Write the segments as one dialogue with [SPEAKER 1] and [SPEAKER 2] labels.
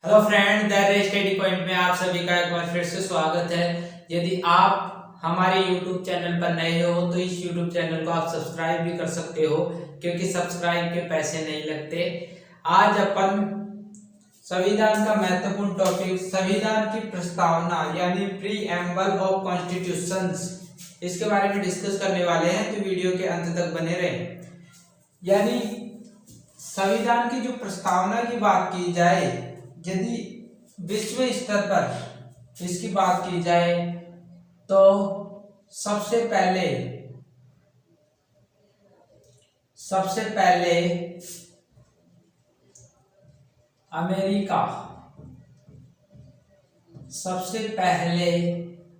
[SPEAKER 1] Hello friend, the study point में आप सभी का एक बार फिर से स्वागत है। यदि आप हमारे YouTube चैनल पर नए हो तो इस YouTube चैनल को आप सब्सक्राइब भी कर सकते हो, क्योंकि सब्सक्राइब के पैसे नहीं लगते। आज अपन संविधान का महत्वपूर्ण टॉपिक संविधान की प्रस्तावना यानी प्रीएम्बल ऑफ कॉन्स्टिट्यूशंस, इसके बारे में डिस्कस करने वाले हैं, तो वीडियो के अंत तक बने रहें। यानी संविधान की जो प्रस्तावना की बात की जाए, यदि विश्व स्तर पर इसकी बात की जाए तो सबसे पहले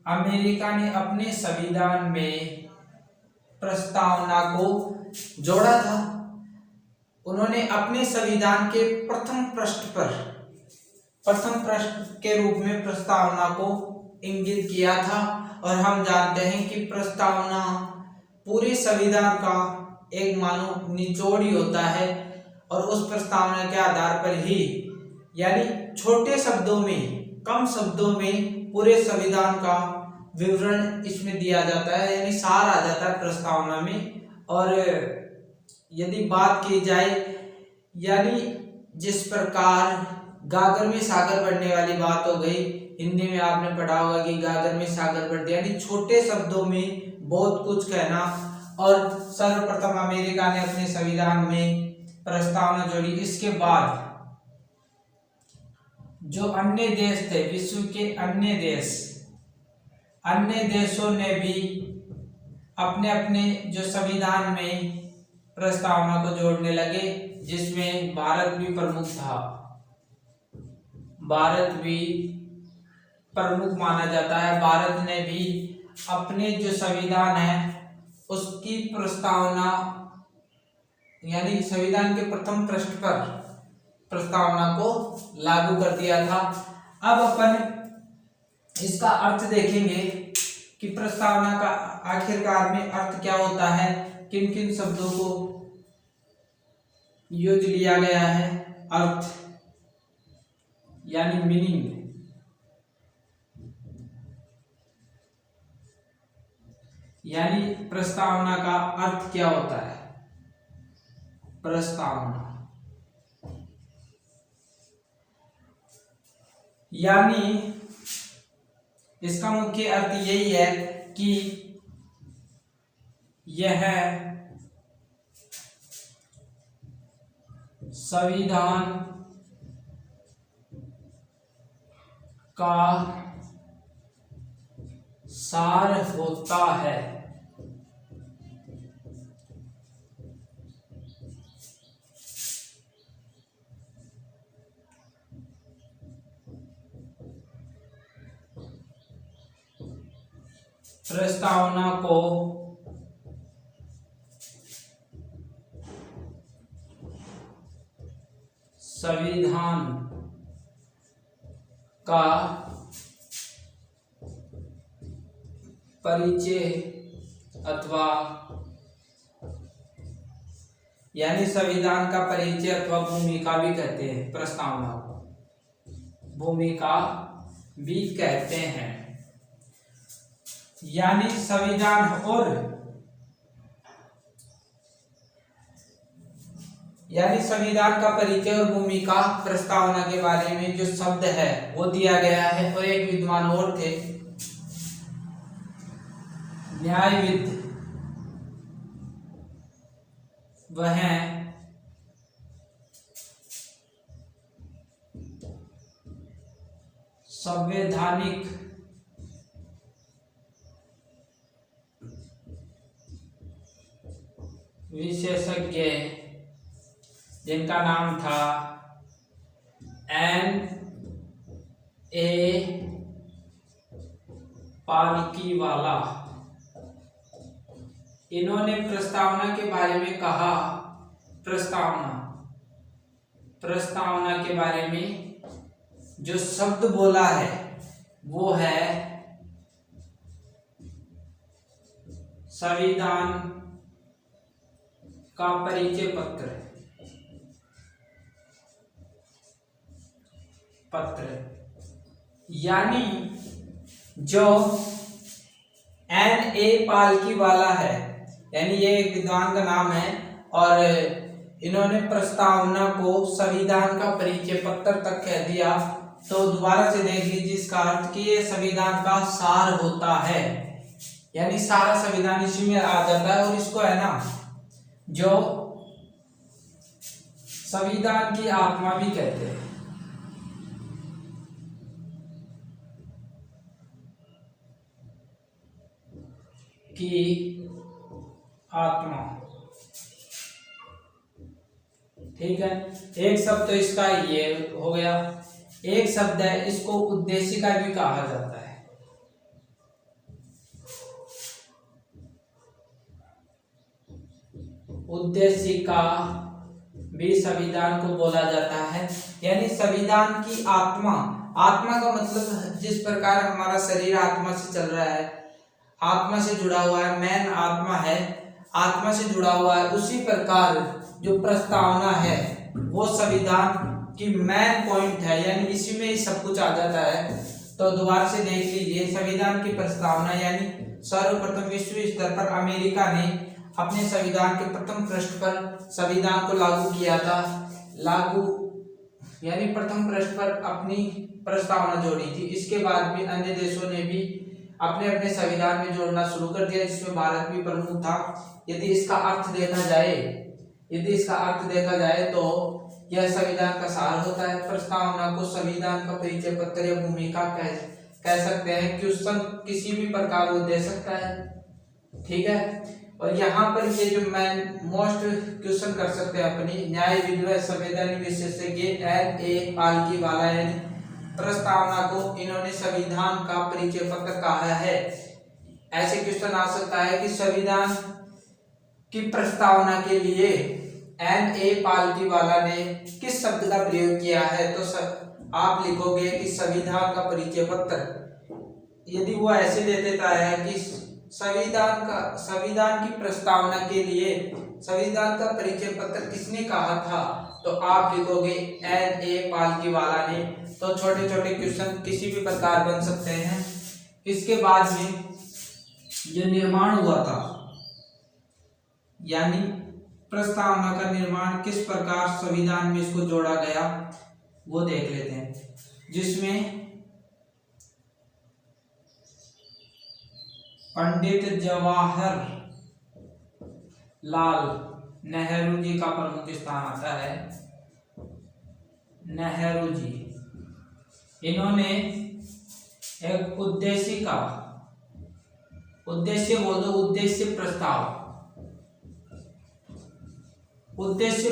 [SPEAKER 1] अमेरिका ने अपने संविधान में प्रस्तावना को जोड़ा था। उन्होंने अपने संविधान के प्रथम पृष्ठ के रूप में प्रस्तावना को इंगित किया था। और हम जानते हैं कि प्रस्तावना पूरे संविधान का एक मानो निचोड़ ही होता है, और उस प्रस्तावना के आधार पर ही, यानी छोटे शब्दों में, कम शब्दों में पूरे संविधान का विवरण इसमें दिया जाता है, यानी सार आ जाता है प्रस्तावना में। और यदि बात की जाए, यानी जिस प्रकार गागर में सागर बढ़ने वाली बात हो गई, हिंदी में आपने पढ़ा होगा कि गागर में सागर बढ़ दिया, यानी छोटे शब्दों में बहुत कुछ कहना। और सर्वप्रथम अमेरिका ने अपने संविधान में प्रस्तावना जोड़ी। इसके बाद जो अन्य देश थे, विश्व के अन्य देशों ने भी अपने अपने जो संविधान में प्रस्तावना को जोड़ने लगे, जिसमें भारत भी प्रमुख था। भारत भी प्रमुख माना जाता है। भारत ने भी अपने जो संविधान है उसकी प्रस्तावना, यानी संविधान के प्रथम पृष्ठ पर प्रस्तावना को लागू कर दिया था। अब अपन इसका अर्थ देखेंगे कि प्रस्तावना का आखिरकार में अर्थ क्या होता है, किन किन शब्दों को यूज लिया गया है। अर्थ यानी मीनिंग, यानी प्रस्तावना का अर्थ क्या होता है। प्रस्तावना यानी इसका मुख्य अर्थ यही है कि यह संविधान का सार होता है। प्रस्तावना को संविधान का परिचय अथवा, यानी संविधान का परिचय अथवा भूमिका भी कहते हैं। प्रस्तावना को भूमिका भी कहते हैं। यानी संविधान का परिचय और भूमिका, प्रस्तावना के बारे में जो शब्द है वो दिया गया है। और एक विद्वान और थे, न्यायविद, वह संवैधानिक विशेषज्ञ, जिनका नाम था N. A. पालकीवाला। इन्होंने प्रस्तावना के बारे में कहा, प्रस्तावना के बारे में जो शब्द बोला है वो है संविधान का परिचय पत्र। पत्र, यानी जो N.A. पालकीवाला है, यानी ये एक विद्वान का नाम है और इन्होंने प्रस्तावना को संविधान का परिचय पत्र तक कह दिया। तो दोबारा से देख लीजिए इसका अर्थ कि ये संविधान का सार होता है, यानी सारा संविधान इसी में आ जाता है। और इसको है ना जो संविधान की आत्मा भी कहते हैं। की आत्मा, ठीक है। एक शब्द तो इसका ये हो गया। एक शब्द है, इसको उद्देशिका भी कहा जाता है। उद्देशिका भी संविधान को बोला जाता है, यानी संविधान की आत्मा। आत्मा का मतलब जिस प्रकार हमारा शरीर आत्मा से चल रहा है, आत्मा से जुड़ा हुआ है, मैन आत्मा है, आत्मा से जुड़ा हुआ है, उसी प्रकार जो प्रस्तावना है वो संविधान की मेन पॉइंट है, यानी इसी में ही सब कुछ आ जाता है। तो दोबारा से देख लीजिए, संविधान की प्रस्तावना यानी सर्वप्रथम विश्व स्तर पर अमेरिका ने अपने संविधान के प्रथम पृष्ठ पर संविधान को लागू किया था। लागू यानी प्रथम पृष्ठ पर अपनी प्रस्तावना जोड़ी थी। इसके बाद भी अन्य देशों ने भी अपने अपने संविधान में जोड़ना शुरू कर दिया, जिसमें भारत भी प्रमुख था। यदि इसका अर्थ देखा जाए तो यह संविधान का सार होता है। प्रस्तावना को संविधान का परिचय पत्र या भूमिका कह सकते हैं। क्वेश्चन किसी भी प्रकार वो दे सकता है, ठीक है। और यहाँ पर ये जो मैं मोस्ट क्वेश्चन कर सकते हैं अपनी न्याय विद्वत संवैधानिक विशेषज्ञ N.A. पालकीवाला, यानी प्रस्तावना को इन्होंने संविधान का परिचय पत्र कहा है। ऐसे क्वेश्चन आ सकता है कि संविधान की प्रस्तावना के लिए N.A. पालकीवाला ने किस शब्द का प्रयोग किया है, तो आप लिखोगे कि संविधान का परिचय पत्र। यदि वो ऐसे दे देता है कि संविधान की प्रस्तावना के लिए संविधान का परिचय पत्र किसने कहा था, तो आप लिखोगे N.A. पालकीवाला ने। तो छोटे छोटे क्वेश्चन किसी भी प्रकार बन सकते हैं। इसके बाद में जो निर्माण हुआ था, यानी प्रस्तावना का निर्माण किस प्रकार संविधान में इसको जोड़ा गया, वो देख लेते हैं। जिसमें पंडित जवाहर लाल नेहरू जी का प्रमुख स्थान आता है। नेहरू जी, इन्होंने एक उद्देश्य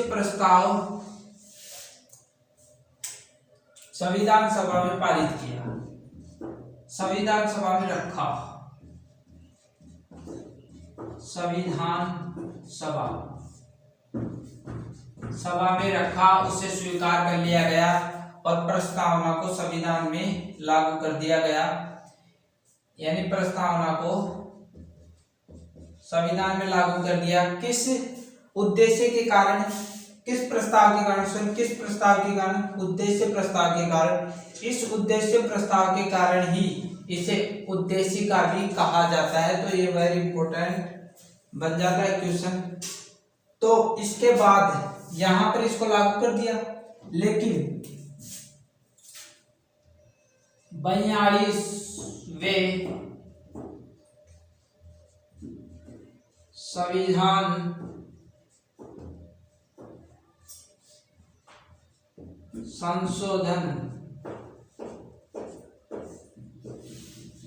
[SPEAKER 1] प्रस्ताव संविधान सभा में पारित किया, संविधान सभा में रखा। संविधान सभा में रखा, उसे स्वीकार कर लिया गया और प्रस्तावना को संविधान में लागू कर दिया गया। यानी प्रस्तावना को संविधान में लागू कर दिया। किस उद्देश्य के कारण, किस प्रस्ताव के कारण, उद्देश्य प्रस्ताव के कारण। इस उद्देश्य प्रस्ताव के कारण ही इसे उद्देशिका भी कहा जाता है। तो ये वेरी इंपॉर्टेंट बन जाता है क्वेश्चन। तो इसके बाद यहां पर इसको लागू कर दिया, लेकिन 42वें संविधान संशोधन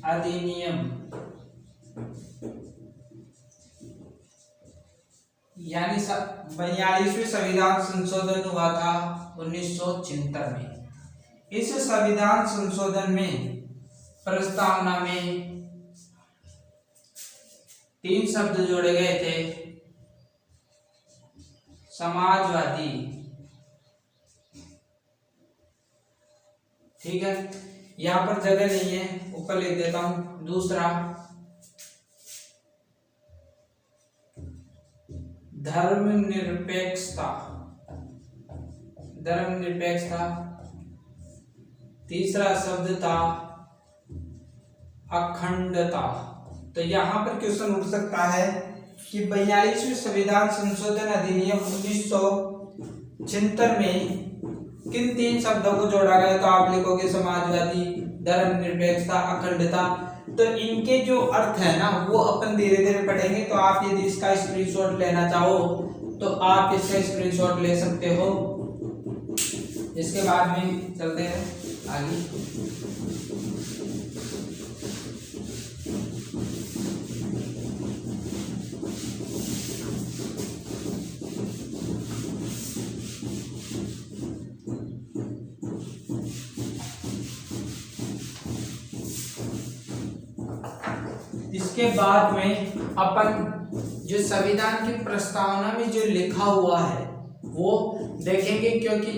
[SPEAKER 1] अधिनियम, यानी 42वें संविधान संशोधन हुआ था 1976 में। इस संविधान संशोधन में प्रस्तावना में 3 शब्द जोड़े गए थे। समाजवादी, ठीक है, यहां पर जगह नहीं है, ऊपर लिख देता हूं। दूसरा धर्मनिरपेक्षता, तीसरा शब्द था अखंडता। तो यहाँ पर क्वेश्चन उठ सकता है कि 42वें संविधान संशोधन अधिनियम 1976 में किन 3 शब्दों को जोड़ा गया? तो आप लिखोगे समाजवादी, धर्मनिरपेक्षता, अखंडता। तो इनके जो अर्थ है ना वो अपन धीरे धीरे पढ़ेंगे। तो आप यदि इसका स्क्रीनशॉट लेना चाहो तो आप इसका स्क्रीनशॉट ले सकते हो। इसके बाद में चलते हैं आगे। इसके बाद में अपन जो संविधान की प्रस्तावना में जो लिखा हुआ है वो देखेंगे, क्योंकि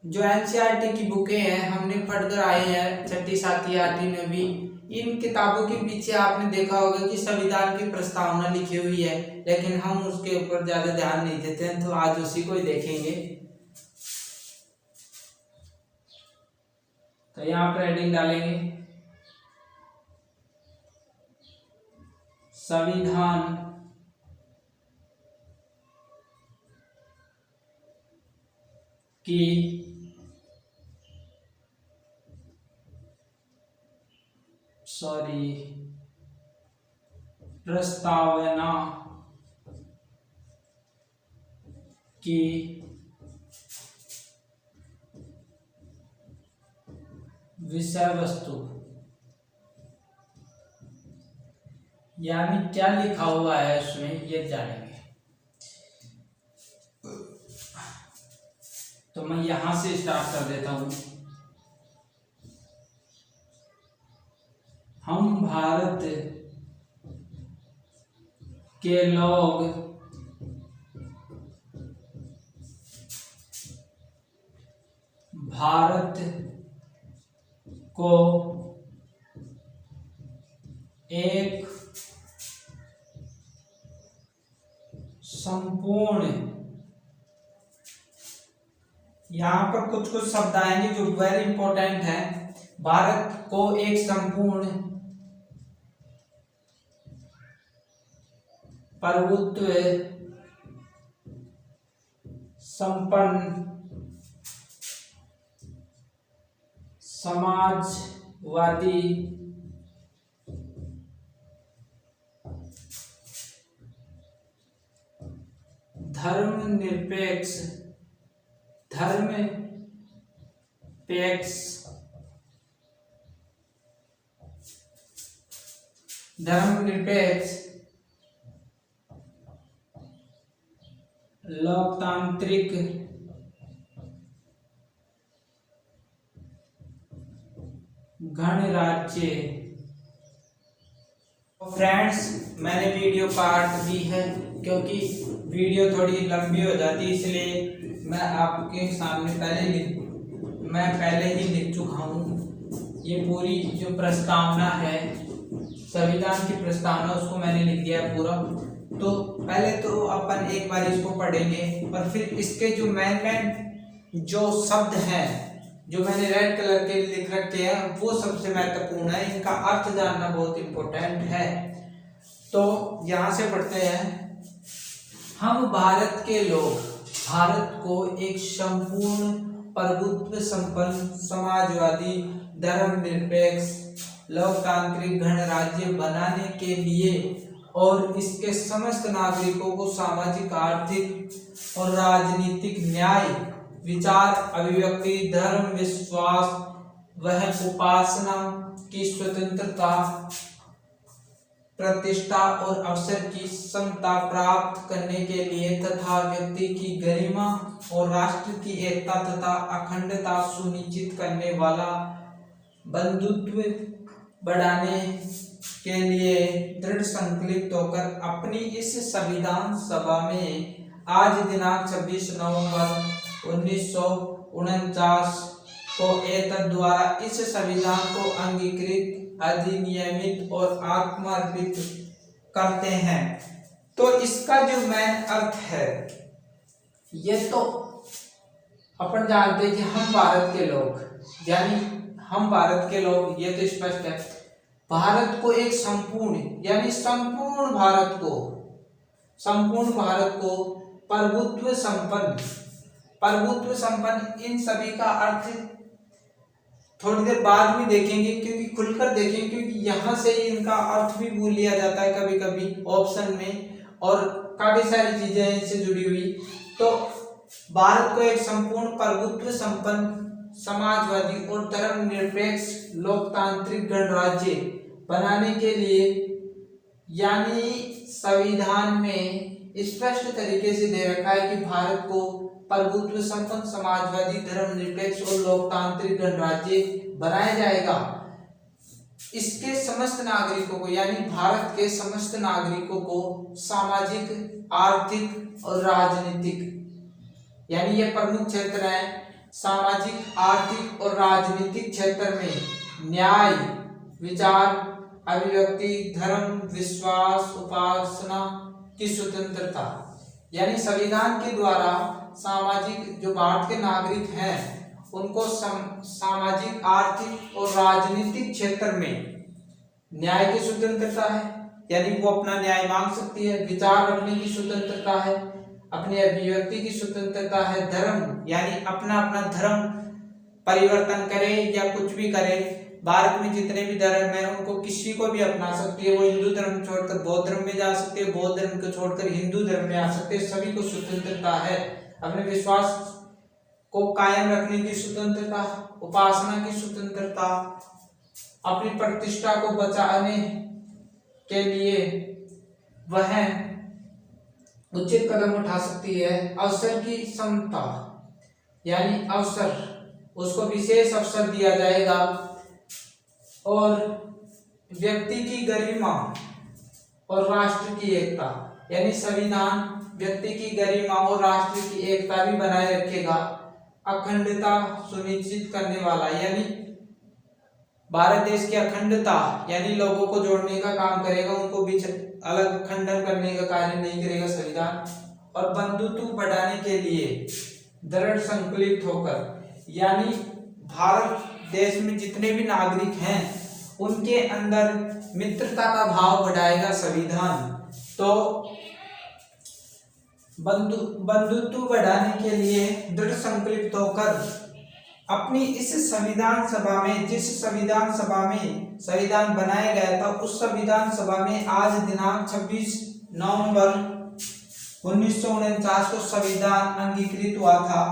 [SPEAKER 1] जो एनसीईआरटी की बुकें हैं हमने पढ़कर आए हैं 6ठी 7वीं 8वीं 9वीं, इन किताबों के पीछे आपने देखा होगा कि संविधान की प्रस्तावना लिखी हुई है, लेकिन हम उसके ऊपर ज्यादा ध्यान नहीं देते हैं। तो आज उसी को ही देखेंगे। तो यहाँ पर हेडिंग डालेंगे संविधान की प्रस्तावना की विषय वस्तु, यानी क्या लिखा हुआ है उसमें ये जानेंगे। तो मैं यहां से स्टार्ट कर देता हूं। हम भारत के लोग भारत को एक संपूर्ण, यहां पर कुछ कुछ शब्द आएंगे जो वेरी इंपॉर्टेंट है। भारत को एक संपूर्ण प्रभुत्व संपन्न समाजवादी धर्मनिरपेक्ष लोकतांत्रिक गणराज्य। फ्रेंड्स, मैंने वीडियो काट दी है क्योंकि वीडियो थोड़ी लंबी हो जाती है, इसलिए मैं आपके सामने पहले ही लिख चुका हूँ। ये पूरी जो प्रस्तावना है, संविधान की प्रस्तावना, उसको मैंने लिख दिया है पूरा। तो पहले तो अपन एक बार इसको पढ़ेंगे और फिर इसके जो मेन जो शब्द हैं जो मैंने रेड कलर के लिख रखे हैं वो सबसे महत्वपूर्ण है, इनका अर्थ जानना बहुत इंपॉर्टेंट है। तो यहां से पढ़ते हैं। हम भारत के लोग भारत को एक संपूर्ण प्रभुत्व संपन्न समाजवादी धर्मनिरपेक्ष लोकतांत्रिक गणराज्य बनाने के लिए और इसके समस्त नागरिकों को सामाजिक, आर्थिक और राजनीतिक न्याय, विचार, अभिव्यक्ति, धर्म, विश्वास वह उपासना की स्वतंत्रता, प्रतिष्ठा और अवसर की समता प्राप्त करने के लिए तथा व्यक्ति की गरिमा और राष्ट्र की एकता तथा अखंडता सुनिश्चित करने वाला बंधुत्व बढ़ाने के लिए दृढ़ संकल्पित होकर अपनी इस संविधान सभा में आज दिनांक 26 नवंबर 1949 को एतद द्वारा इस संविधान को अंगीकृत, अधिनियमित और आत्मार्पित करते हैं। तो इसका जो मेन अर्थ है, ये तो अपन जानते हैं कि हम भारत के लोग यानी हम भारत के लोग, ये तो स्पष्ट है। भारत को एक संपूर्ण यानी संपूर्ण भारत को प्रभुत्व संपन्न, इन सभी का अर्थ थोड़ी देर बाद में देखेंगे, क्योंकि खुलकर देखेंगे, क्योंकि यहाँ से इनका अर्थ भी भूल लिया जाता है कभी कभी ऑप्शन में, और काफी सारी चीजें इनसे जुड़ी हुई। तो भारत को एक संपूर्ण प्रभुत्व संपन्न समाजवादी और धर्मनिरपेक्ष लोकतांत्रिक गणराज्य बनाने के लिए, यानी संविधान में स्पष्ट तरीके से दे रखा है कि भारत को प्रभुत्व संपन्न समाजवादी धर्मनिरपेक्ष और लोकतांत्रिक गणराज्य बनाया जाएगा। इसके समस्त नागरिकों को, यानी भारत के समस्त नागरिकों को सामाजिक, आर्थिक और राजनीतिक, यानी ये प्रमुख क्षेत्र है, सामाजिक, आर्थिक और राजनीतिक क्षेत्र में न्याय, विचार, अभिव्यक्ति, धर्म, विश्वास, उपासना की स्वतंत्रता, यानी संविधान के द्वारा सामाजिक, जो भारत के नागरिक हैं उनको सामाजिक, आर्थिक और राजनीतिक क्षेत्र में न्याय की स्वतंत्रता है, यानी वो अपना न्याय मांग सकती है, विचार रखने की स्वतंत्रता है, अपनी अभिव्यक्ति की स्वतंत्रता है, धर्म यानी अपना अपना धर्म परिवर्तन करे या कुछ भी करे, भारत में जितने भी धर्म है उनको किसी को भी अपना सकती है, वो हिंदू धर्म छोड़कर बौद्ध धर्म में जा सकते हैं, बौद्ध धर्म को छोड़कर हिंदू धर्म में आ सकते हैं, सभी को स्वतंत्रता है, अपने विश्वास को कायम रखने की स्वतंत्रता, उपासना की स्वतंत्रता, अपनी प्रतिष्ठा को बचाने के लिए वह उचित कदम उठा सकती है, अवसर की समता, यानी अवसर, उसको विशेष अवसर दिया जाएगा, और व्यक्ति की गरिमा और राष्ट्र की एकता, यानी संविधान व्यक्ति की गरिमा और राष्ट्र की एकता भी बनाए रखेगा, अखंडता सुनिश्चित करने वाला, यानी भारत देश की अखंडता यानी लोगों को जोड़ने का काम करेगा, उनको बीच अलग खंडन करने का कार्य नहीं करेगा संविधान, और बंधुत्व बढ़ाने के लिए दृढ़ संकल्पित होकर, यानी भारत देश में जितने भी नागरिक हैं उनके अंदर मित्रता का भाव बढ़ाएगा संविधान। तो बंधुत्व बढ़ाने के लिए दृढ़ संकल्पित होकर अपनी इस संविधान सभा में, जिस संविधान सभा में संविधान बनाया गया था, उस संविधान सभा में आज दिनांक 26 नवंबर 1949 को संविधान अंगीकृत हुआ था,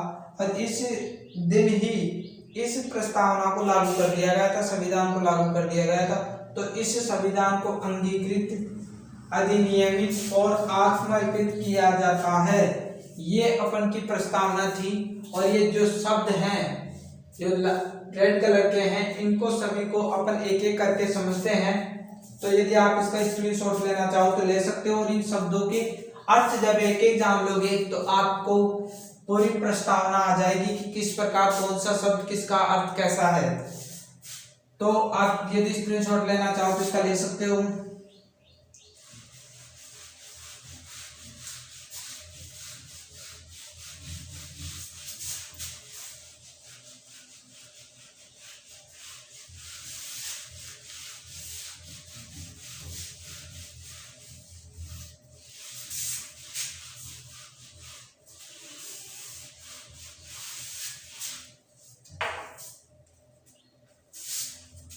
[SPEAKER 1] और इस दिन ही इस प्रस्तावना को लागू कर दिया गया था, संविधान को लागू कर दिया गया था। तो इस संविधान को अंगीकृत, अधिनियमित और आत्मर्पित किया जाता है। ये अपन की प्रस्तावना थी, और ये जो शब्द हैं जो रेड कलर के हैं, इनको सभी को अपन एक एक करके समझते हैं। तो यदि आप इसका स्क्रीनशॉट लेना चाहो तो ले सकते हो, और इन शब्दों के अर्थ जब एक एक जान लोगे तो आपको पूरी प्रस्तावना आ जाएगी कि किस प्रकार कौन सा शब्द किसका अर्थ कैसा है। तो आप यदि स्क्रीनशॉट लेना चाहो तो इसका ले सकते हो।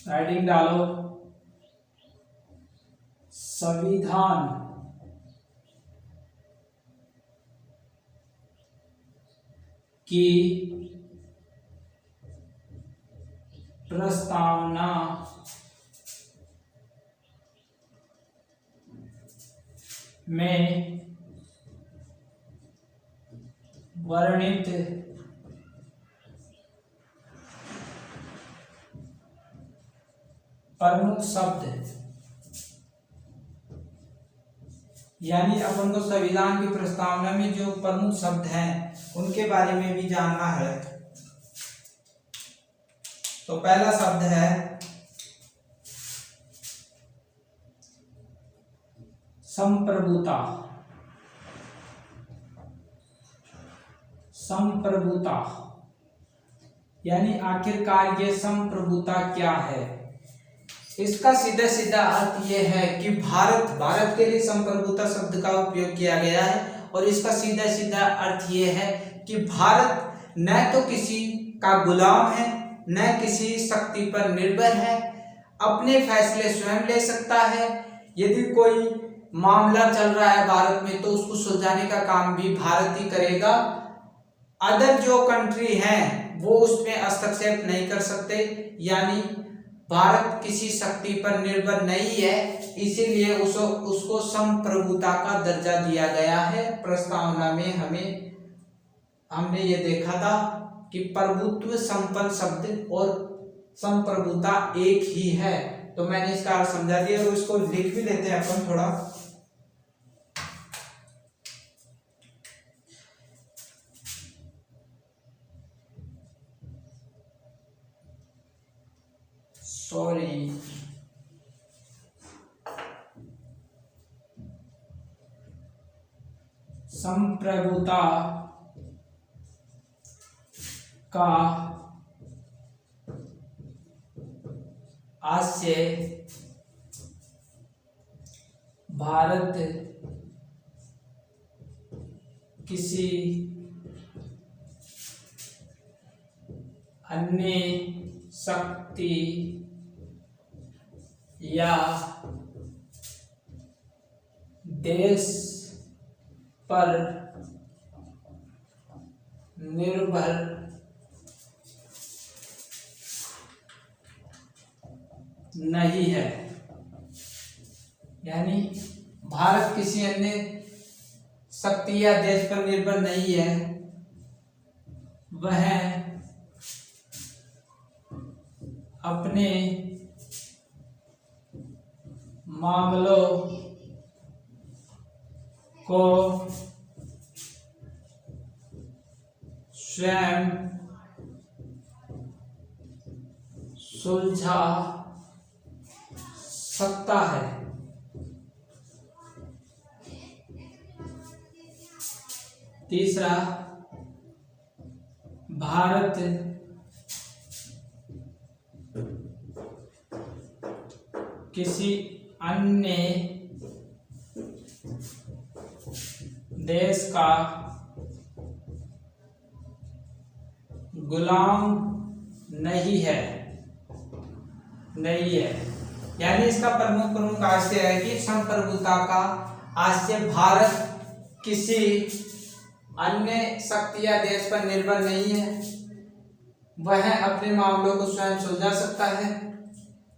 [SPEAKER 1] राइटिंग डालो, संविधान की प्रस्तावना में वर्णित प्रमुख शब्द, यानी अपन को संविधान की प्रस्तावना में जो प्रमुख शब्द हैं उनके बारे में भी जानना है। तो पहला शब्द है संप्रभुता। संप्रभुता यानी आखिरकार ये संप्रभुता क्या है। इसका सीधा सीधा अर्थ ये है कि भारत के लिए संप्रभुता शब्द का उपयोग किया गया है और इसका सीधा सीधा अर्थ ये है कि भारत न तो किसी का गुलाम है न किसी शक्ति पर निर्भर है, अपने फैसले स्वयं ले सकता है। यदि कोई मामला चल रहा है भारत में तो उसको सुलझाने का काम भी भारत ही करेगा। अदर जो कंट्री हैं वो उसमें हस्तक्षेप नहीं कर सकते, यानी भारत किसी शक्ति पर निर्भर नहीं है, इसीलिए उसको संप्रभुता का दर्जा दिया गया है। प्रस्तावना में हमने ये देखा था कि प्रभुत्व संपन्न शब्द और संप्रभुता एक ही है, तो मैंने इसका अर्थ समझा दिया और इसको लिख भी लेते हैं अपन थोड़ा। सॉरी, संप्रभुता का आशय भारत किसी अन्य शक्ति या देश पर निर्भर नहीं है, यानी भारत किसी अन्य शक्ति या देश पर निर्भर नहीं है, वह अपने मामलों को स्वयं सुलझा सकता है। तीसरा, भारत किसी अन्य देश का गुलाम नहीं है, यानी इसका प्रमुख आशय है कि संप्रभुता का आशय भारत किसी अन्य शक्ति या देश पर निर्भर नहीं है, वह अपने मामलों को स्वयं सुलझा सकता है।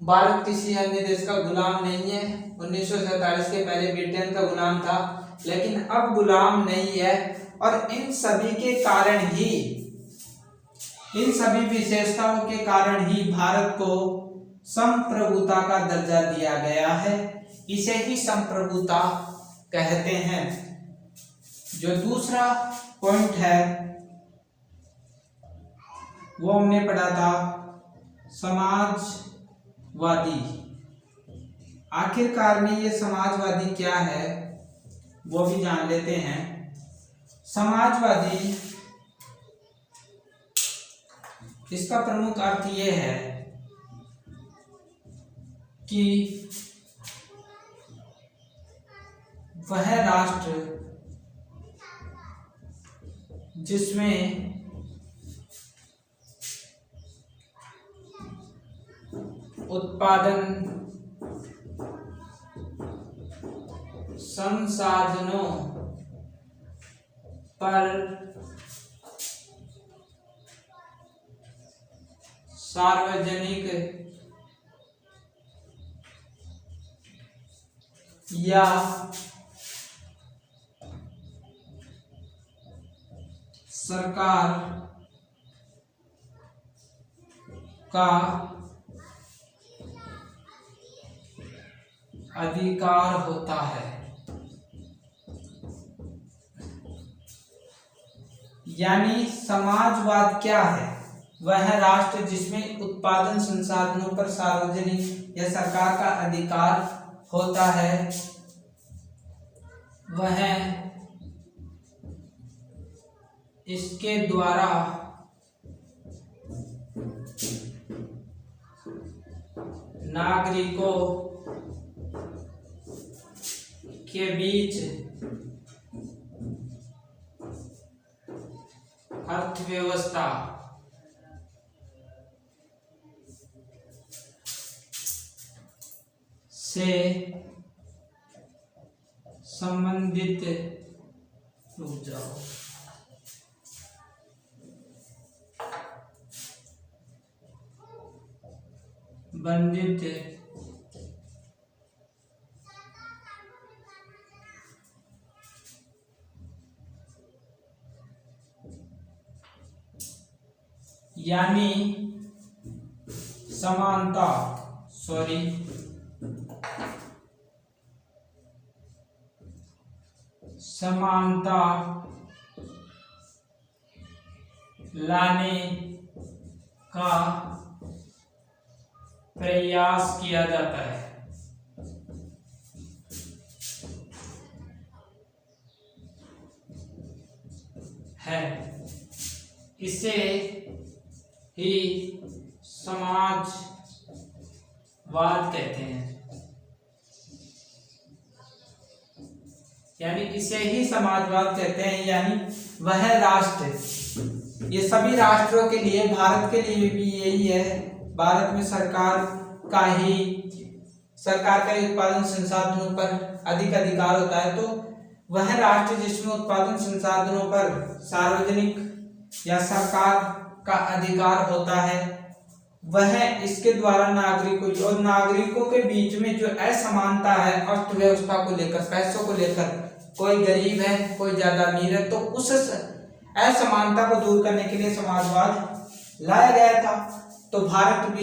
[SPEAKER 1] भारत किसी अन्य देश का गुलाम नहीं है। 1947 के पहले ब्रिटेन का गुलाम था, लेकिन अब गुलाम नहीं है। और इन सभी के कारण ही, इन सभी विशेषताओं के कारण ही भारत को संप्रभुता का दर्जा दिया गया है। इसे ही संप्रभुता कहते हैं। जो दूसरा पॉइंट है वो हमने पढ़ा था समाजवादी। आखिरकार में ये समाजवादी क्या है वो भी जान लेते हैं। समाजवादी, इसका प्रमुख अर्थ ये है कि वह राष्ट्र जिसमें उत्पादन संसाधनों पर सार्वजनिक या सरकार का अधिकार होता है। यानी समाजवाद क्या है? वह राष्ट्र जिसमें उत्पादन संसाधनों पर सार्वजनिक या सरकार का अधिकार होता है, वह इसके द्वारा नागरिकों के बीच अर्थव्यवस्था से संबंधित रुक जाओ बंधित यानी समानता समानता लाने का प्रयास किया जाता है इसे ही समाजवाद कहते हैं। यानी इसे ही समाजवाद कहते हैं। यानी वह राष्ट्र, ये सभी राष्ट्रों के लिए, भारत के लिए भी यही है। भारत में सरकार का उत्पादन संसाधनों पर अधिक अधिकार होता है। तो वह राष्ट्र जिसमें उत्पादन संसाधनों पर सार्वजनिक या सरकार का अधिकार होता है, वह इसके द्वारा नागरिकों के बीच में जो असमानता है अर्थव्यवस्था को लेकर, पैसों को लेकर, कोई गरीब है कोई ज्यादा अमीर है, तो उस असमानता को दूर करने के लिए समाजवाद लाया गया था। तो भारत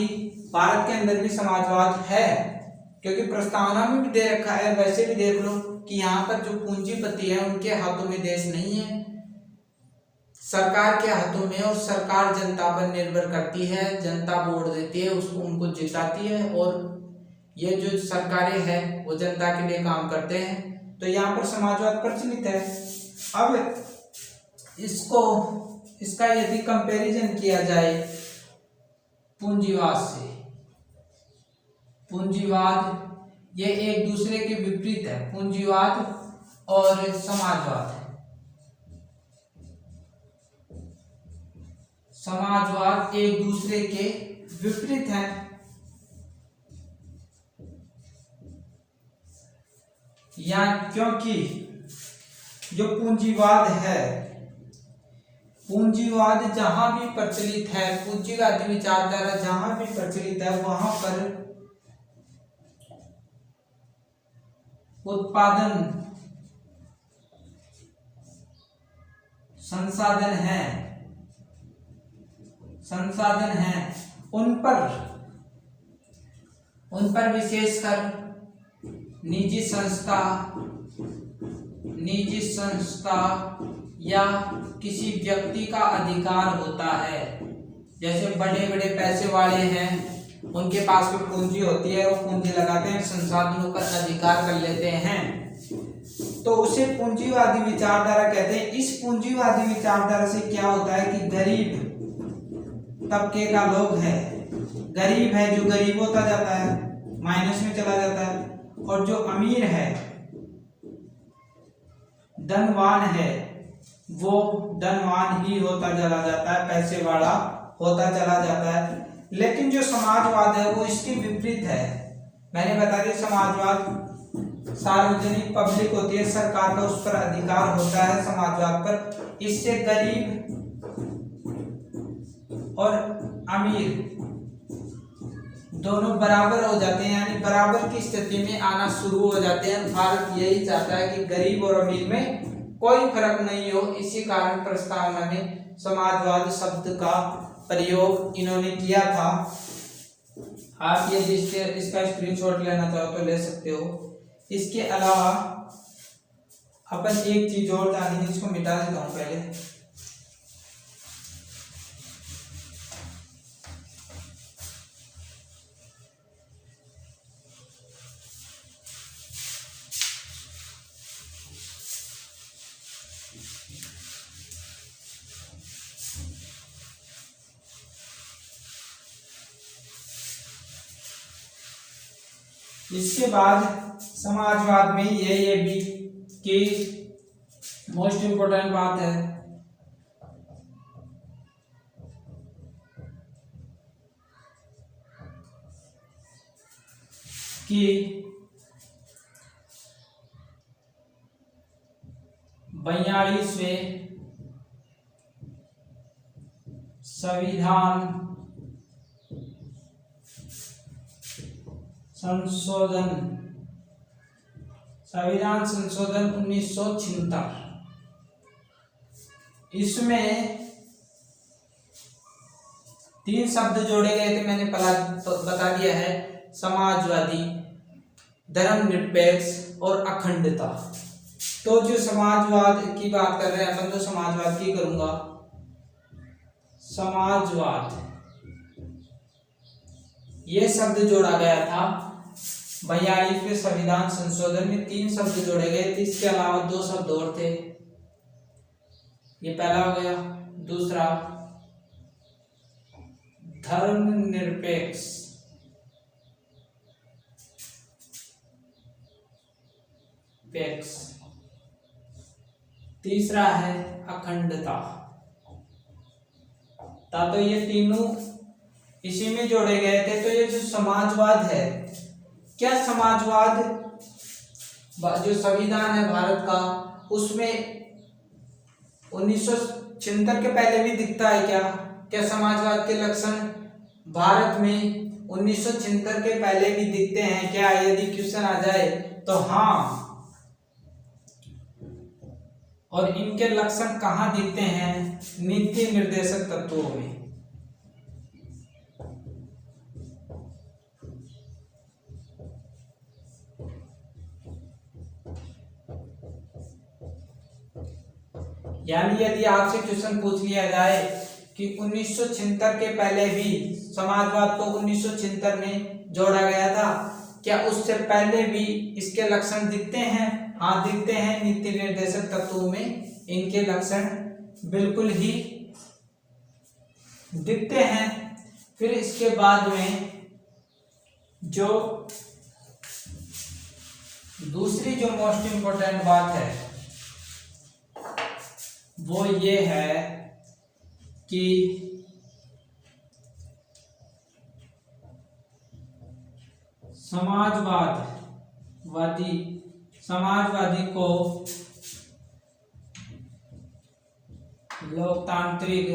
[SPEAKER 1] के अंदर भी समाजवाद है, क्योंकि प्रस्तावना में भी दे रखा है। वैसे भी देख लो कि यहाँ पर जो पूंजीपति है उनके हाथों में देश नहीं है, सरकार के हाथों में, और सरकार जनता पर निर्भर करती है। जनता वोट देती है, उसको उनको जिताती है, और ये जो सरकारें हैं वो जनता के लिए काम करते हैं। तो यहाँ पर समाजवाद प्रचलित है। अब इसका यदि कंपैरिजन किया जाए पूंजीवाद से, पूंजीवाद ये एक दूसरे के विपरीत है, पूंजीवाद और समाजवाद। समाजवाद एक दूसरे के विपरीत है। या क्योंकि जो पूंजीवाद है, पूंजीवाद जहां भी प्रचलित है, पूंजीवादी विचारधारा जहां भी प्रचलित है, वहां पर उत्पादन संसाधन हैं, उन पर विशेषकर निजी संस्था या किसी व्यक्ति का अधिकार होता है। जैसे बड़े बड़े पैसे वाले हैं, उनके पास भी पूंजी होती है, वो पूंजी लगाते हैं, संसाधनों पर अधिकार कर लेते हैं, तो उसे पूंजीवादी विचारधारा कहते हैं। इस पूंजीवादी विचारधारा से क्या होता है कि गरीब तबके का लोग है, गरीब है जो गरीब होता जाता है, माइनस में चला जाता है, और जो अमीर है, धनवान है, वो धनवान ही होता चला जाता है, पैसे वाला होता चला जाता है। लेकिन जो समाजवाद है वो इसके विपरीत है। मैंने बता दिया, समाजवाद सार्वजनिक पब्लिक होती है, सरकार का उस पर अधिकार होता है समाजवाद पर। इससे गरीब और अमीर दोनों बराबर हो जाते हैं, यानी बराबर की स्थिति में आना शुरू हो जाते हैं। भारत यही चाहता है कि गरीब और अमीर में कोई फर्क नहीं हो। इसी कारण प्रस्तावना में समाजवाद शब्द का प्रयोग इन्होंने किया था। आप यदि इसका स्क्रीनशॉट लेना चाहो तो ले सकते हो। इसके अलावा अपन एक चीज और जानेंगे, इसको मिटा देता हूं पहले। इसके बाद समाजवाद में ये भी कि मोस्ट इम्पोर्टेंट बात है कि 42वें संविधान संशोधन 1976 इसमें 3 शब्द जोड़े गए थे, मैंने बता दिया है, समाजवादी, धर्मनिरपेक्ष और अखंडता। तो जो समाजवाद की बात कर रहे हैं अपन, तो समाजवाद की करूंगा। समाजवाद ये शब्द जोड़ा गया था 42वें संविधान संशोधन में, 3 शब्द जोड़े गए थे। इसके अलावा 2 शब्द और थे, ये पहला हो गया, दूसरा धर्मनिरपेक्ष, तीसरा है अखंडता। तो ये तीनों इसी में जोड़े गए थे। तो ये जो समाजवाद है, क्या समाजवाद जो संविधान है भारत का, उसमें 1976 के पहले भी दिखता है क्या? क्या समाजवाद के लक्षण भारत में 1976 के पहले भी दिखते हैं क्या? यदि क्वेश्चन आ जाए तो हाँ। और इनके लक्षण कहाँ दिखते हैं? नीति निर्देशक तत्वों में। यानी यदि आपसे क्वेश्चन पूछ लिया जाए कि 1976 के पहले भी समाजवाद को 1976 में जोड़ा गया था, क्या उससे पहले भी इसके लक्षण दिखते हैं? हाँ, दिखते हैं। नीति निर्देशक तत्वों में इनके लक्षण बिल्कुल ही दिखते हैं। फिर इसके बाद में जो दूसरी जो मोस्ट इम्पोर्टेंट बात है वो ये है कि समाजवादी को लोकतांत्रिक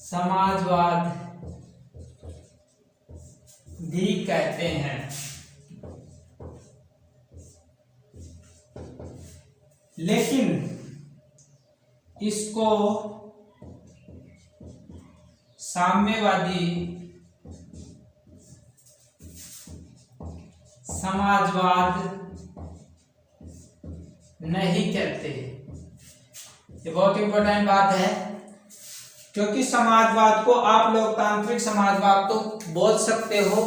[SPEAKER 1] समाजवाद भी कहते हैं। लेकिन इसको साम्यवादी समाजवाद नहीं कहते। ये बहुत इंपॉर्टेंट बात है, क्योंकि समाजवाद को आप लोकतांत्रिक समाजवाद तो बोल सकते हो,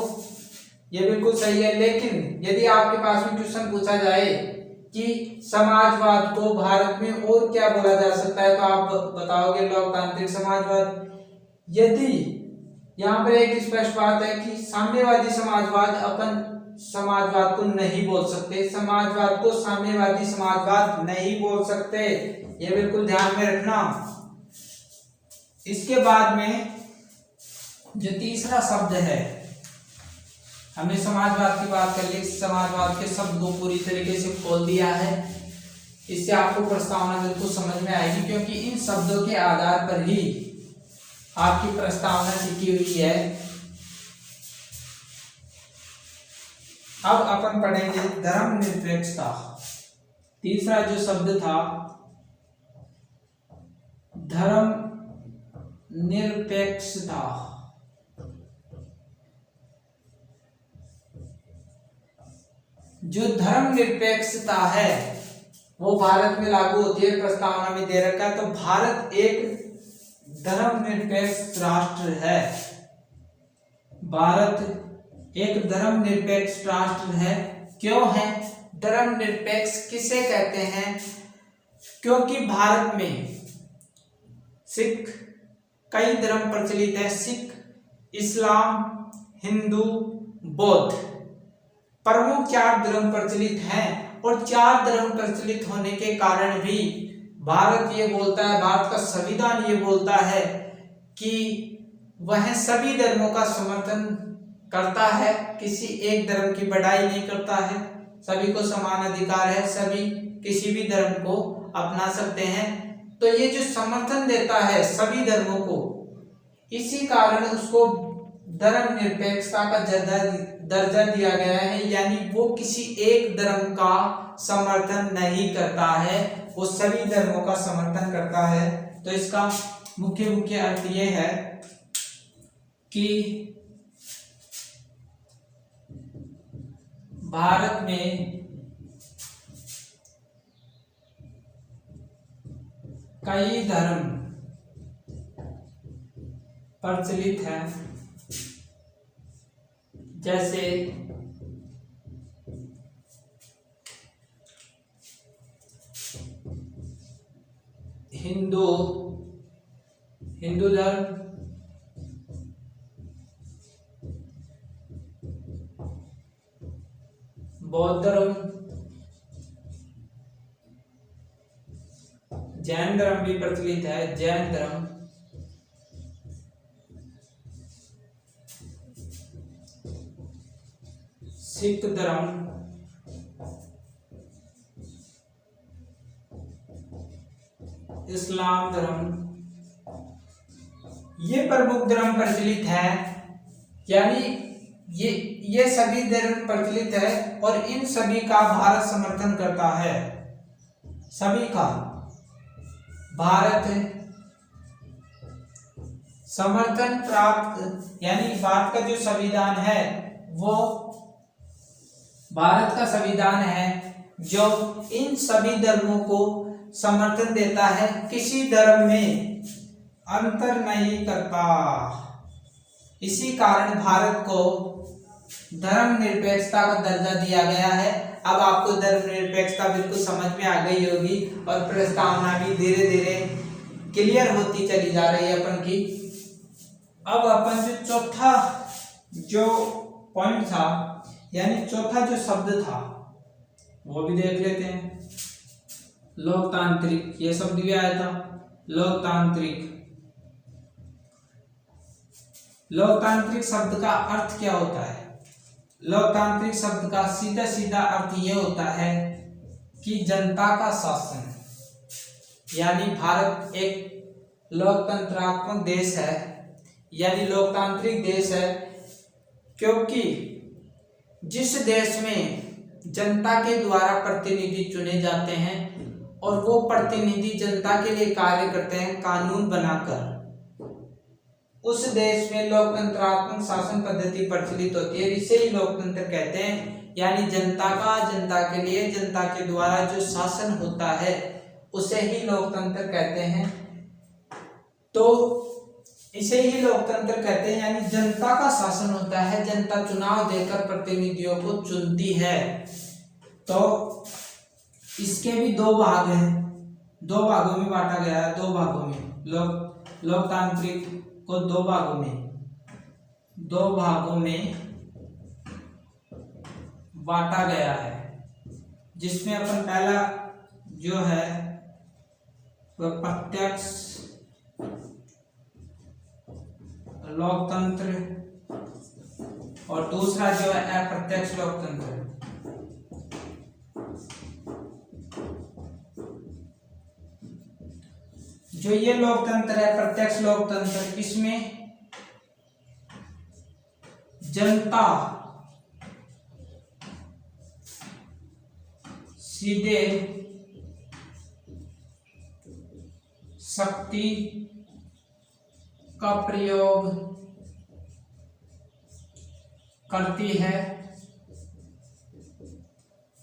[SPEAKER 1] ये बिल्कुल सही है। लेकिन यदि आपके पास में क्वेश्चन पूछा जाए कि समाजवाद को भारत में और क्या बोला जा सकता है, तो आप बताओगे लोकतांत्रिक समाजवाद। यदि यहाँ पर एक स्पष्ट बात है कि साम्यवादी समाजवाद अपन समाजवाद को नहीं बोल सकते, समाजवाद को साम्यवादी समाजवाद नहीं बोल सकते, ये बिल्कुल ध्यान में रखना। इसके बाद में जो तीसरा शब्द है, हमने समाजवाद की बात कर ली, समाजवाद के शब्द को पूरी तरीके से खोल दिया है। इससे आपको प्रस्तावना बिल्कुल समझ में आएगी, क्योंकि इन शब्दों के आधार पर ही आपकी प्रस्तावना टिकी हुई है। अब अपन पढ़ेंगे धर्मनिरपेक्षता। तीसरा जो शब्द था धर्मनिरपेक्षता, जो धर्मनिरपेक्षता है वो भारत में लागू होती है, प्रस्तावना में दे रखा है। तो भारत एक धर्मनिरपेक्ष राष्ट्र है, भारत एक धर्मनिरपेक्ष राष्ट्र है। क्यों है धर्मनिरपेक्ष, किसे कहते हैं? क्योंकि भारत में सिख कई धर्म प्रचलित है, सिख, इस्लाम, हिंदू, बौद्ध। प्रमुख 4 धर्म प्रचलित हैं और 4 धर्म प्रचलित होने के कारण भी भारत ये बोलता है, भारत का संविधान ये बोलता है कि वह सभी धर्मों का समर्थन करता है, किसी एक धर्म की बढ़ाई नहीं करता है, सभी को समान अधिकार है, सभी किसी भी धर्म को अपना सकते हैं। तो ये जो समर्थन देता है सभी धर्मों को, इसी कारण उसको धर्मनिरपेक्षता का दर्जा दिया गया है, यानी वो किसी एक धर्म का समर्थन नहीं करता है, वो सभी धर्मों का समर्थन करता है। तो इसका मुख्य अर्थ ये है कि भारत में कई धर्म प्रचलित हैं, जैसे हिंदू धर्म, बौद्ध धर्म, जैन धर्म भी प्रचलित है, जैन धर्म, सिख धर्म, इस्लाम धर्म, ये प्रमुख धर्म प्रचलित है। यानी ये सभी धर्म प्रचलित है और इन सभी का भारत समर्थन करता है, सभी का भारत समर्थन प्राप्त, यानी भारत का जो संविधान है वो भारत का संविधान है जो इन सभी धर्मों को समर्थन देता है, किसी धर्म में अंतर नहीं करता। इसी कारण भारत को धर्मनिरपेक्षता का दर्जा दिया गया है। अब आपको धर्मनिरपेक्षता बिल्कुल समझ में आ गई होगी और प्रस्तावना भी धीरे धीरे क्लियर होती चली जा रही है अपन की। अब अपन जो चौथा जो पॉइंट था, यानी चौथा जो शब्द था वो भी देख लेते हैं। लोकतांत्रिक, ये शब्द भी आया था, लोकतांत्रिक। लोकतांत्रिक शब्द का अर्थ क्या होता है? लोकतांत्रिक शब्द का सीधा सीधा अर्थ ये होता है कि जनता का शासन, यानी भारत एक लोकतंत्रात्मक देश है, यानी लोकतांत्रिक देश है, क्योंकि जिस देश में जनता के द्वारा प्रतिनिधि चुने जाते हैं और वो प्रतिनिधि जनता के लिए कार्य करते हैं कानून बनाकर, उस देश में लोकतंत्रात्मक शासन पद्धति प्रचलित होती है। इसे ही लोकतंत्र कहते हैं, यानी जनता के लिए जनता के द्वारा जो शासन होता है उसे ही लोकतंत्र कहते हैं। तो इसे ही लोकतंत्र कहते हैं, यानी जनता का शासन होता है, जनता चुनाव देकर प्रतिनिधियों को चुनती है। तो इसके भी 2 भाग हैं, 2 भागों में बांटा गया है, 2 भागों में लोकतांत्रिक को 2 भागों में बांटा गया है, जिसमें अपन पहला जो है वह प्रत्यक्ष लोकतंत्र और दूसरा जो है अप्रत्यक्ष लोकतंत्र। जो ये लोकतंत्र है प्रत्यक्ष लोकतंत्र, इसमें जनता सीधे शक्ति का प्रयोग करती है।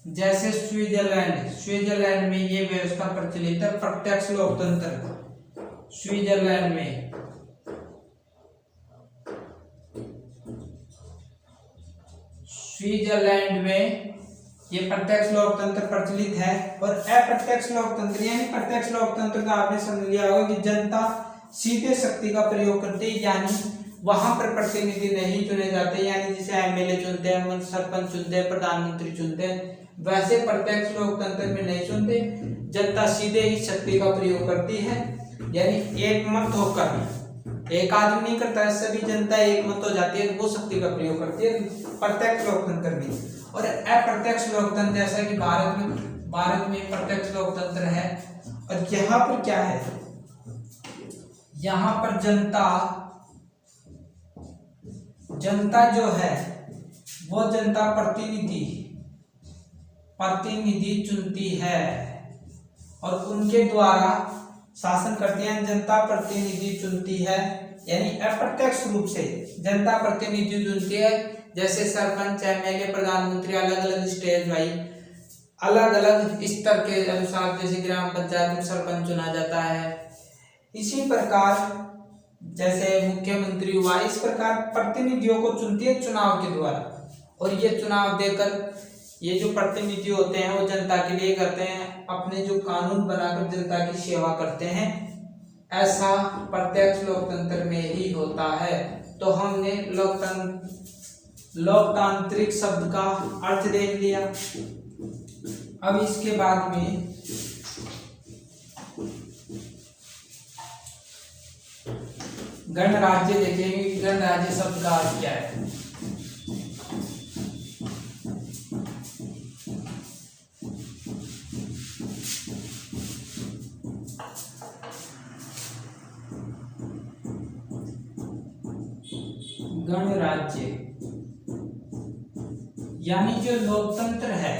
[SPEAKER 1] जैसे स्विट्जरलैंड में ये व्यवस्था प्रचलित है, प्रत्यक्ष लोकतंत्र। स्विट्जरलैंड में ये प्रत्यक्ष लोकतंत्र प्रचलित है। और अप्रत्यक्ष लोकतंत्र, यानी प्रत्यक्ष लोकतंत्र का आपने समझ लिया होगा कि जनता सीधे शक्ति का प्रयोग करती है, यानी वहां पर प्रतिनिधि नहीं चुने जाते, यानी जैसे एमएलए चुनते हैं, सरपंच चुनते हैं, प्रधानमंत्री चुनते हैं, वैसे प्रत्यक्ष लोकतंत्र में नहीं चुनते। जनता सीधे ही शक्ति का प्रयोग करती है, यानी एक मत होकर, एक आदमी नहीं करता है, सभी जनता एक मत हो जाती है, वो शक्ति का प्रयोग करती है प्रत्यक्ष लोकतंत्र में। और अप्रत्यक्ष लोकतंत्र जैसा कि भारत में प्रत्यक्ष लोकतंत्र है। और यहाँ पर क्या है, यहाँ पर जनता जो है वो जनता प्रतिनिधि चुनती है और उनके द्वारा शासन करती है। जनता प्रतिनिधि चुनती है, यानी अप्रत्यक्ष रूप से जनता प्रतिनिधि चुनती है। जैसे सरपंच, एमएलए, प्रधानमंत्री अलग अलग स्टेज वाइज अलग अलग स्तर के अनुसार, जैसे ग्राम पंचायत में सरपंच चुना जाता है, इसी प्रकार जैसे मुख्यमंत्री हुआ, इस प्रकार प्रतिनिधियों को चुनती है चुनाव के द्वारा। और ये चुनाव देकर ये जो प्रतिनिधि होते हैं वो जनता के लिए करते हैं, अपने जो कानून बनाकर जनता की सेवा करते हैं। ऐसा प्रत्यक्ष लोकतंत्र में ही होता है। तो हमने लोकतांत्रिक शब्द का अर्थ देख लिया। अब इसके बाद में गणराज्य देखेंगे कि गणराज्य शब्द का अर्थ क्या है। गणराज्य यानी जो लोकतंत्र है,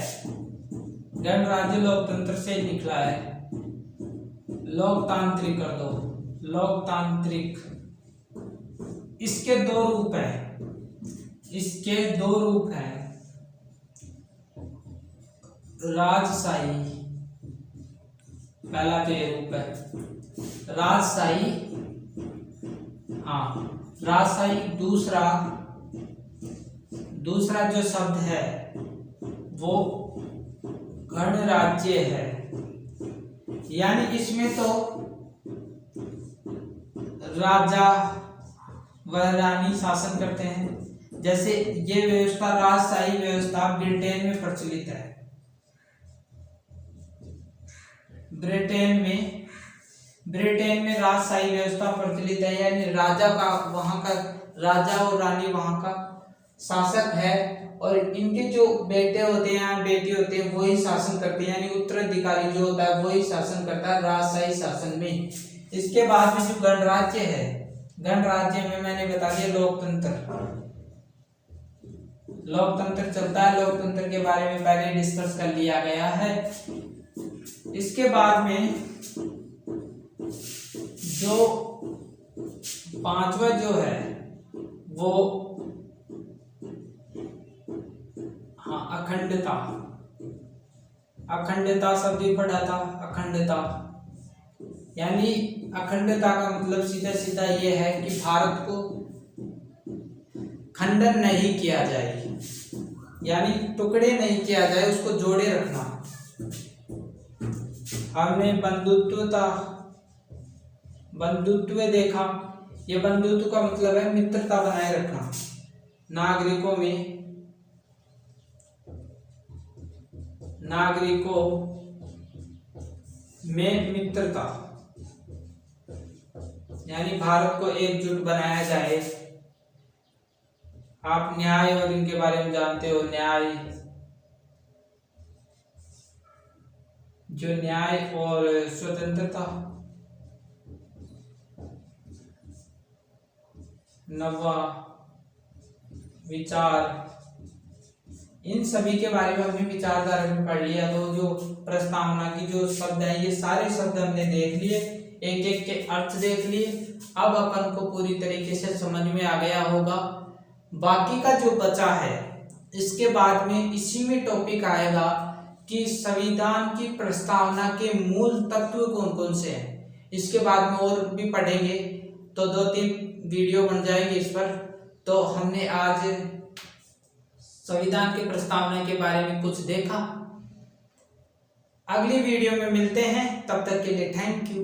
[SPEAKER 1] गणराज्य लोकतंत्र से निकला है। लोकतांत्रिक कर दो, लोकतांत्रिक। इसके दो रूप हैं, राजशाही, पहला तो ये रूप है राजशाही, हाँ राजशाही। दूसरा जो शब्द है वो गणराज्य है, यानी इसमें तो राजा व रानी शासन करते हैं। जैसे ये व्यवस्था, राजशाही व्यवस्था ब्रिटेन में प्रचलित है। ब्रिटेन में राजशाही व्यवस्था प्रचलित है, यानी राजा का वहां का राजा और रानी वहां का शासक है, और इनके जो बेटे होते हैं, बेटी होते हैं, वही शासन करते हैं, यानी उत्तराधिकारी जो होता है वही शासन करता है राजशाही शासन में। इसके बाद में जो गणराज्य है, गणराज्य में मैंने बता दिया लोकतंत्र चलता है। लोकतंत्र के बारे में पहले डिस्कस कर लिया गया है। इसके बाद में जो पांचवा जो है वो अखंडता शब्द भी पढ़ा था। अखंडता यानी अखंडता का मतलब सीधा सीधा ये है कि भारत को खंडन नहीं किया जाए, यानी टुकड़े नहीं किया जाए, उसको जोड़े रखना। हमने बंधुत्व देखा। ये बंधुत्व का मतलब है मित्रता बनाए रखना, नागरिकों में मित्रता, यानी भारत को एकजुट बनाया जाए। आप न्याय और इनके बारे में जानते हो, न्याय और स्वतंत्रता, नवा विचार, इन सभी के बारे में हमने विचारधारा में पढ़ लिया। तो जो प्रस्तावना की जो शब्द है, ये सारे शब्द हमने देख लिए, एक एक के अर्थ देख लिए। अब अपन को पूरी तरीके से समझ में आ गया होगा। बाकी का जो बचा है, इसके बाद में इसी में टॉपिक आएगा कि संविधान की प्रस्तावना के मूल तत्व कौन कौन से हैं। इसके बाद में और भी पढ़ेंगे, तो 2-3 वीडियो बन जाएंगे इस पर। तो हमने आज संविधान की प्रस्तावना के बारे में कुछ देखा। अगली वीडियो में मिलते हैं, तब तक के लिए थैंक यू।